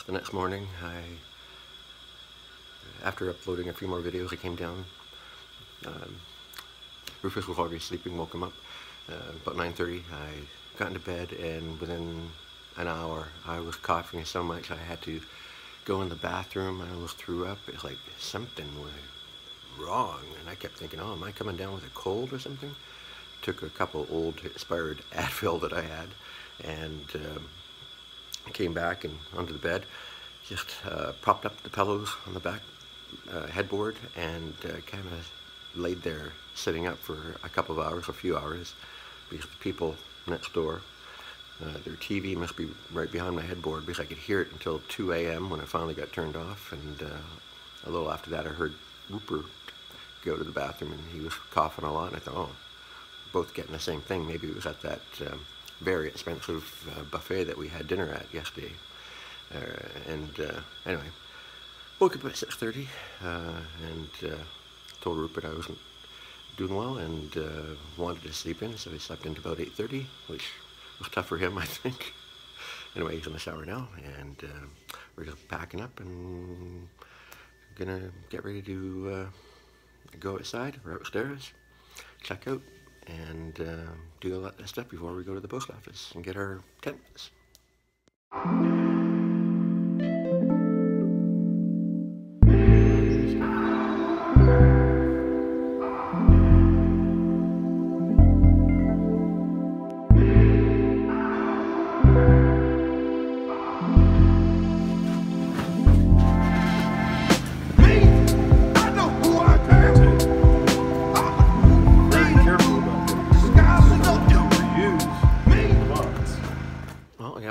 the next morning. After uploading a few more videos, I came down. Rufus was already sleeping, woke him up. About 9:30, I got into bed, and within an hour, I was coughing so much I had to go in the bathroom. I almost threw up. It's like something was wrong, and I kept thinking, oh, am I coming down with a cold or something? Took a couple old expired Advil that I had, and came back and onto the bed, just propped up the pillows on the back headboard, and kind of laid there sitting up for a couple of hours, a few hours, because the people next door, their TV must be right behind my headboard, because I could hear it until 2 a.m. when it finally got turned off. And a little after that I heard Rupert go to the bathroom, and he was coughing a lot, and I thought, oh, both getting the same thing. Maybe it was at that very expensive buffet that we had dinner at yesterday. Anyway, woke up at 6:30 and told Rupert I wasn't doing well and wanted to sleep in, so he slept into about 8:30, which was tough for him, I think. Anyway, he's in the shower now, and we're just packing up and gonna get ready to go outside or upstairs, check out, and do all that stuff before we go to the post office and get our tents.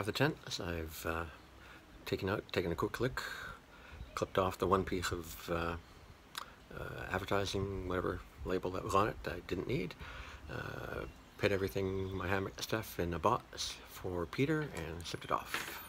The tent, as I've taken a quick look, clipped off the one piece of advertising, whatever label that was on it that I didn't need, put everything, my hammock stuff, in a box for Peter and shipped it off.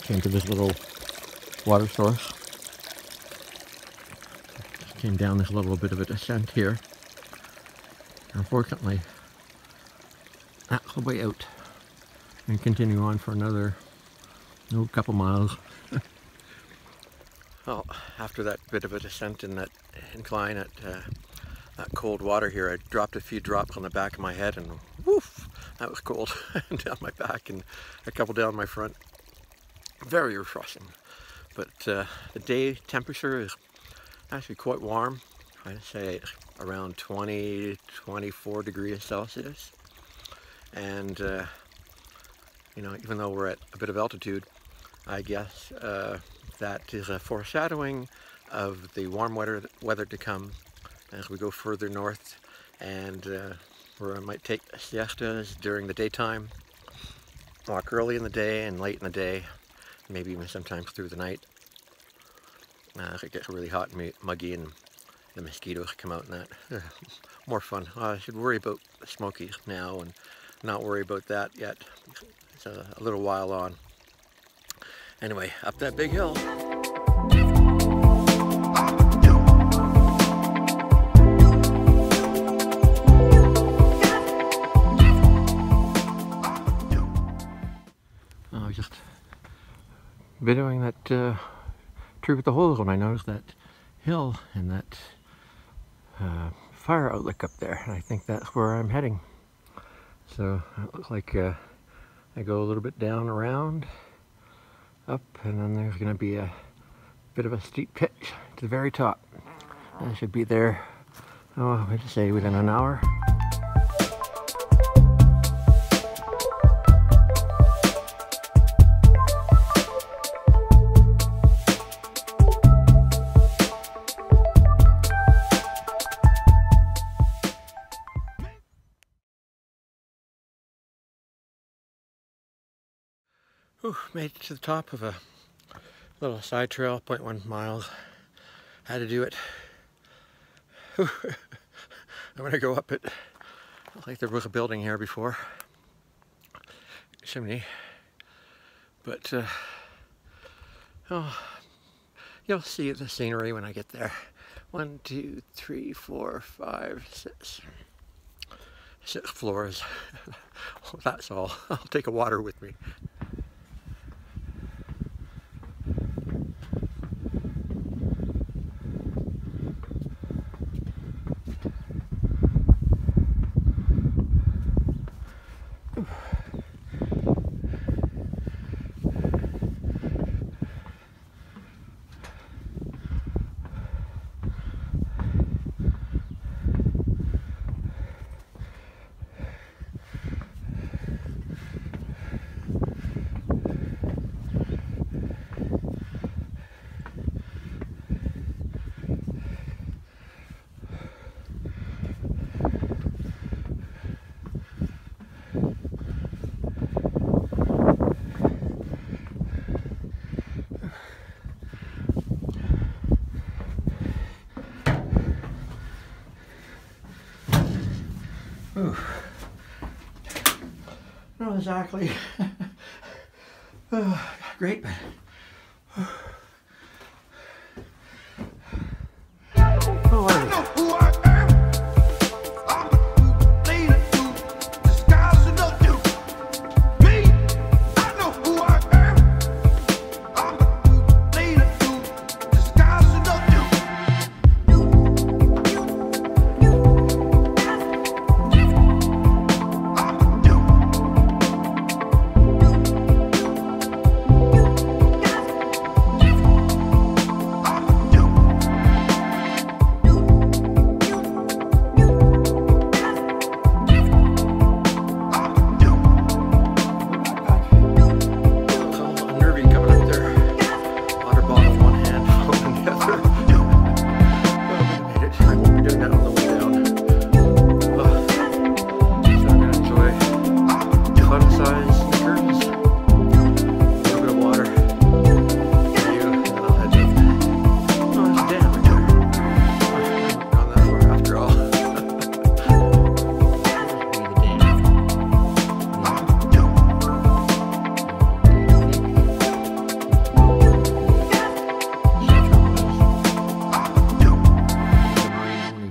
Came to this little water source. came down this little bit of a descent here. Unfortunately, that's the way out, and continue on for another couple miles. Well, after that bit of a descent in that incline at that cold water here, I dropped a few drops on the back of my head, and woof, that was cold. Down my back and a couple down my front. Very refreshing. But the day temperature is actually quite warm. I'd say around 20-24 degrees Celsius. And you know, even though we're at a bit of altitude, I guess that is a foreshadowing of the warm weather to come as we go further north, and where I might take siestas during the daytime, walk early in the day and late in the day, maybe even sometimes through the night. It gets really hot and muggy, and the mosquitoes come out and that. More fun. I should worry about the Smokies now and not worry about that yet. It's a little while on. Anyway, up that big hill. I was just videoing that tree with the holes when I noticed that hill and that fire outlook up there, and I think that's where I'm heading. So it looks like I go a little bit down around, up, and then there's going to be a bit of a steep pitch to the very top. I should be there, oh, I'd say within an hour. Whew, made it to the top of a little side trail, 0.1 miles. Had to do it. Whew. I'm gonna go up it. Like there was a building here before. Chimney. But oh, you'll see the scenery when I get there. 1, 2, 3, 4, 5, 6. 6 floors. That's all. I'll take a water with me. Ooh. Not exactly great, but oh,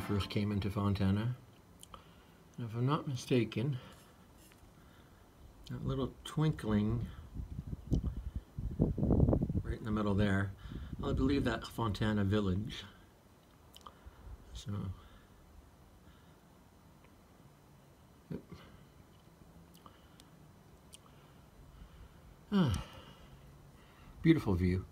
first came into Fontana. And if I'm not mistaken, that little twinkling right in the middle there, I believe that's Fontana Village. So, yep. Ah, beautiful view.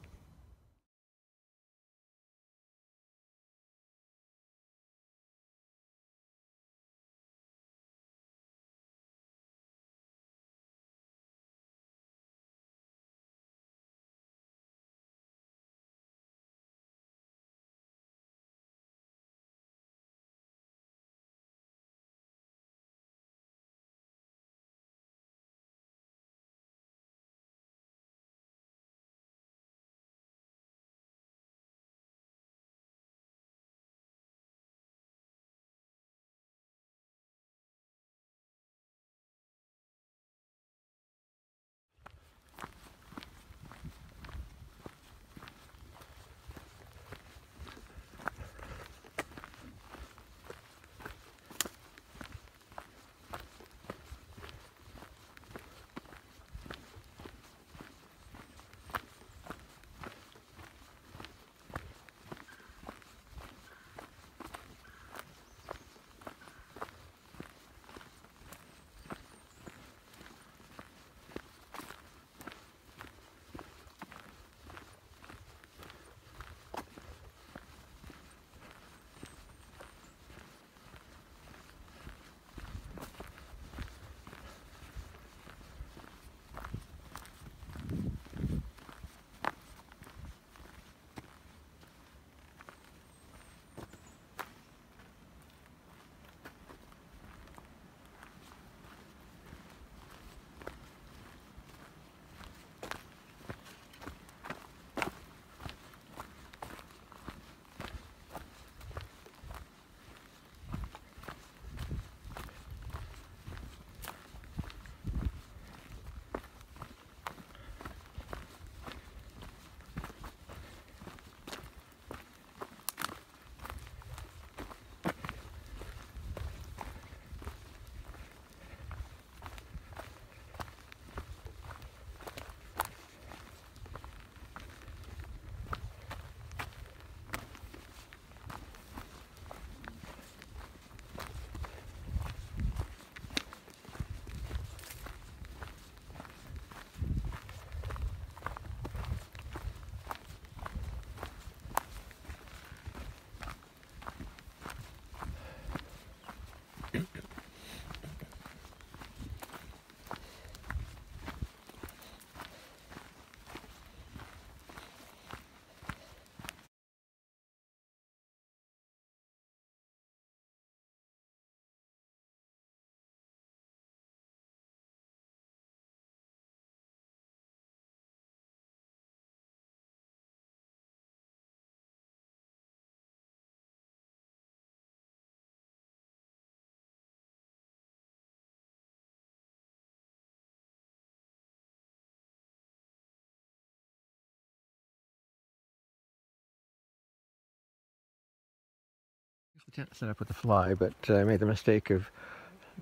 The tent set up with the fly, but I made the mistake of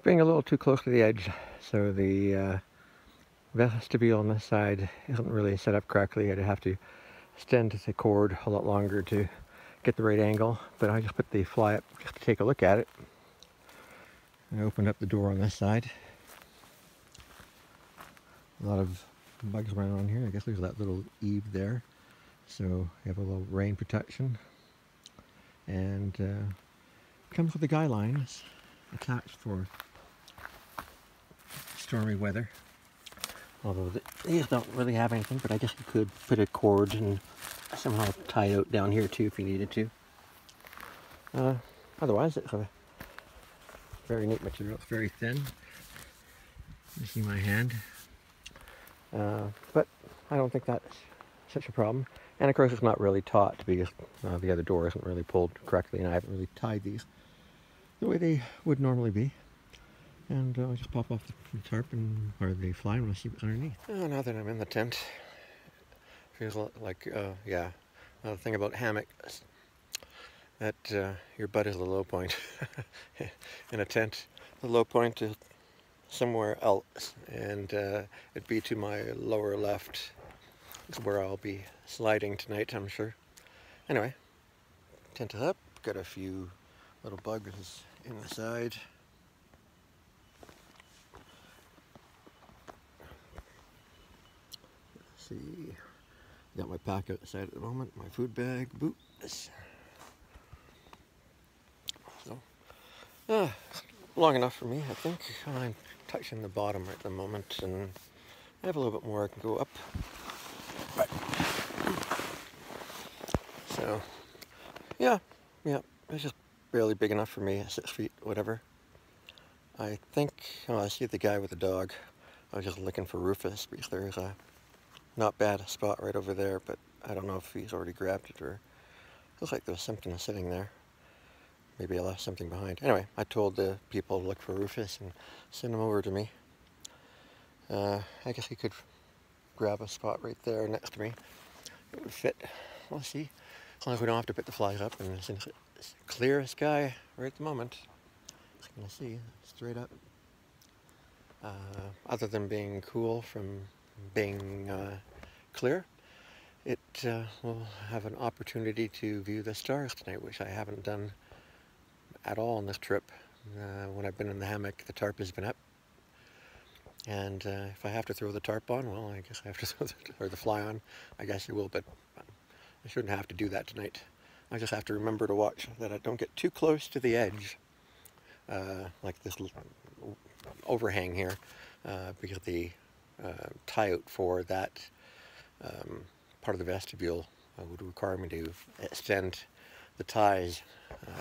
being a little too close to the edge, so the vestibule on this side isn't really set up correctly. I'd have to extend the cord a lot longer to get the right angle, but I just put the fly up just to take a look at it. I opened up the door on this side. A lot of bugs running on here. I guess there's that little eave there, so you have a little rain protection, and comes with the guy lines attached for stormy weather. Although these don't really have anything, but I guess you could put a cord and somehow tie it out down here too if you needed to. Otherwise, it's a very neat material. It's very thin. You see my hand. But I don't think that's such a problem. And of course, it's not really taut because the other door isn't really pulled correctly, and I haven't really tied these the way they would normally be. And I just pop off the tarp or the fly when I see what's underneath. Now that I'm in the tent, feels like, yeah, another thing about hammocks. That your butt is the low point. In a tent, the low point is somewhere else, and it'd be to my lower left is where I'll be sliding tonight, I'm sure. Anyway, tent is up, got a few little bugs inside. Let's see, got my pack outside at the moment, my food bag, boots. So, long enough for me, I think. I'm touching the bottom at the moment, and I have a little bit more I can go up. But, so, yeah, it's just barely big enough for me, 6 feet, whatever. I think, I see the guy with the dog. I was just looking for Rufus, because there's a not bad spot right over there, but I don't know if he's already grabbed it, or looks like there's something sitting there. Maybe I left something behind. Anyway, I told the people to look for Rufus and send him over to me. I guess he could grab a spot right there next to me. It would fit. We'll see. As long as we don't have to put the flies up, and since it's clear sky right at the moment, as you can see, straight up. Other than being cool from being clear, it will have an opportunity to view the stars tonight, which I haven't done at all on this trip. When I've been in the hammock, the tarp has been up, and if I have to throw the tarp on, well, I guess I have to throw the fly on. I guess I will, but I shouldn't have to do that tonight. I just have to remember to watch that I don't get too close to the edge, like this overhang here, because the tie out for that part of the vestibule would require me to extend the ties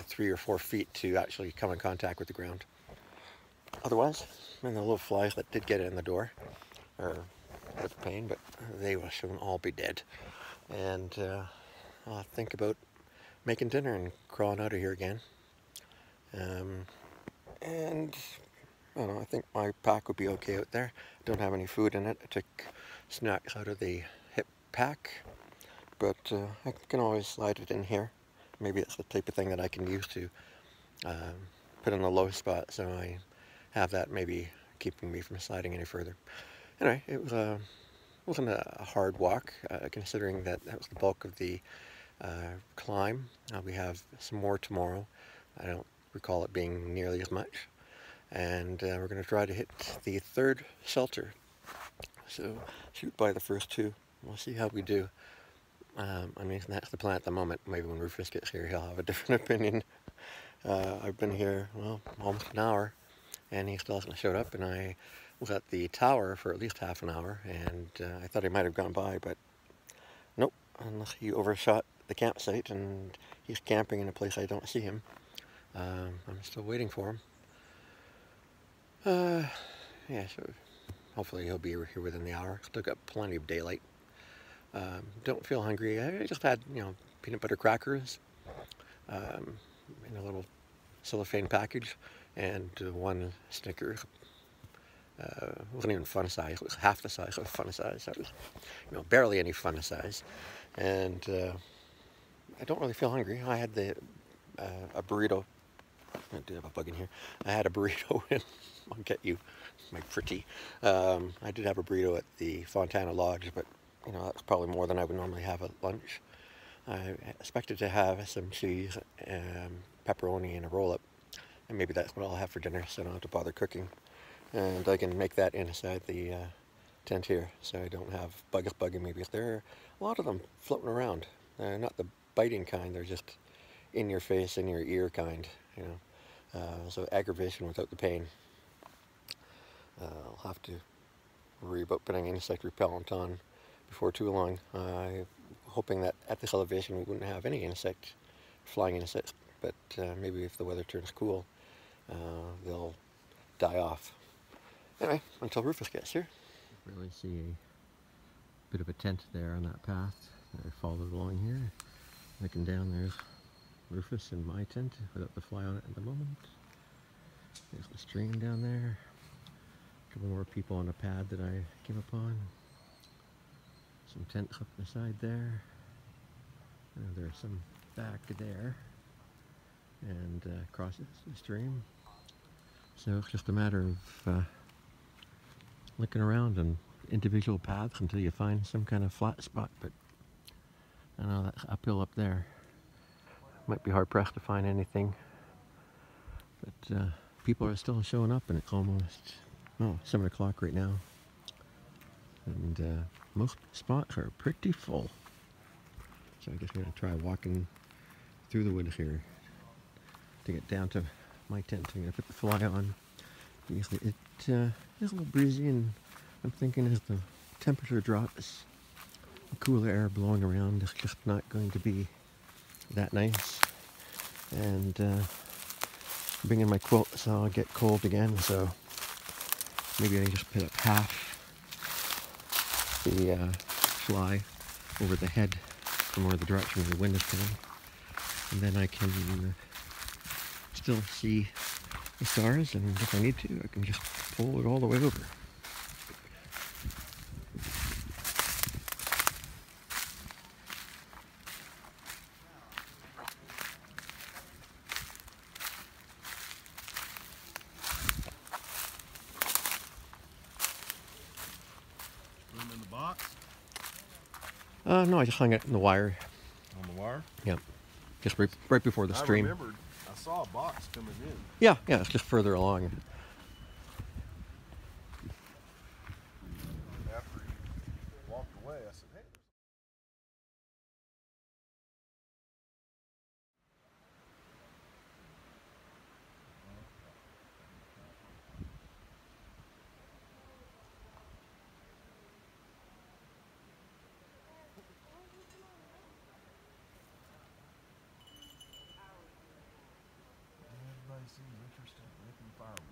3 or 4 feet to actually come in contact with the ground. Otherwise, and the little flies that did get in the door are a bit of a pain, but they will soon all be dead. And I'll think about making dinner and crawling out of here again. And I don't know, I think my pack would be okay out there. Don't have any food in it. I took snacks out of the hip pack, but I can always slide it in here. Maybe it's the type of thing that I can use to put in the low spot, so I have that maybe keeping me from sliding any further. Anyway, it wasn't a hard walk, considering that was the bulk of the climb. We have some more tomorrow. I don't recall it being nearly as much. And we're going to try to hit the 3rd shelter. So shoot by the first 2. We'll see how we do. I mean, that's the plan at the moment. Maybe when Rufus gets here, he'll have a different opinion. I've been here, well, almost an hour, and he still hasn't showed up, and I was at the tower for at least half an hour, and I thought he might have gone by, but nope, unless he overshot the campsite, and he's camping in a place I don't see him. I'm still waiting for him. Yeah, so hopefully he'll be here within the hour. Still got plenty of daylight. Don't feel hungry. I just had, peanut butter crackers in a little cellophane package, and 1 Snickers. It wasn't even fun size. It was half the size of fun size. That was, barely any fun size. And I don't really feel hungry. I had a burrito. I did have a bug in here. I had a burrito in, I'll get you, my pretty. I did have a burrito at the Fontana Lodge, but that's probably more than I would normally have at lunch. I expected to have some cheese, pepperoni, and a roll-up, and maybe that's what I'll have for dinner, so I don't have to bother cooking. And I can make that inside the tent here, so I don't have bugs bugging me, because there are a lot of them floating around. Not the biting kind, they're just in your face, in your ear kind, so aggravation without the pain. I'll have to worry about putting insect repellent on before too long. Hoping that at this elevation we wouldn't have any flying insects, but maybe if the weather turns cool, they'll die off. Anyway, until Rufus gets here. Really see a bit of a tent there on that path. I followed along here. Looking down, there's Rufus in my tent without the fly on it at the moment. There's the stream down there. A couple more people on a pad that I came upon. Some tents up the side there. And there's some back there. and crosses the stream. So it's just a matter of looking around on individual paths until you find some kind of flat spot. But I know that's uphill up there. Might be hard pressed to find anything. But people are still showing up, and it's almost 7 o'clock right now. And most spots are pretty full. So I guess I'm going to try walking through the woods here to get down to my tent. I'm going to put the fly on. Usually it is a little breezy, and I'm thinking as the temperature drops, the cooler air blowing around is just not going to be that nice. And bringing my quilt, so I'll get cold again. So maybe I just put up half the fly over the head from where the direction of the wind is coming, and then I can still see the stars, and if I need to, I can just pull it all the way over. Put them in the box? No, I just hung it in the wire. On the wire? Yep. Just right before the stream. I remembered, I saw a box coming in. Yeah, it's just further along. After he walked away, I said, hey. Everybody seems interested in making fireworks.